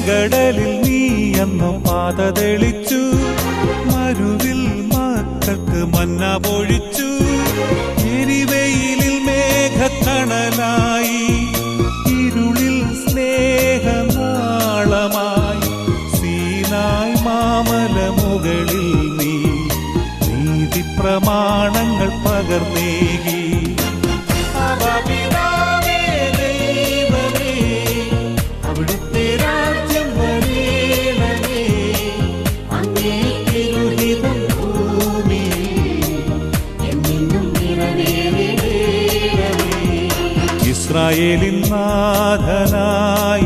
ചെങ്കടലിൽ നീ അന്നു പാത തെളിച്ചു, മരുവിൽ മക്കൾക്ക് മന്ന പൊഴിച്ചു. എരിവെയിലിൽ മേഘത്തണലായി, ഇരുളിൽ സ്നേഹനാളമായി. സീനായ് മാമലമുകളിൽ നീ നീതി പ്രമാണങ്ങൾ പകർന്നേകി. അവിടുത്തെ രാജ്യം വരേണമേ, അങ്ങേ തിരുഹിതം ഭൂമിയിൽ എന്നെന്നും നിറവേറണമേ. ഇസ്രായേലിൻ നാഥനായ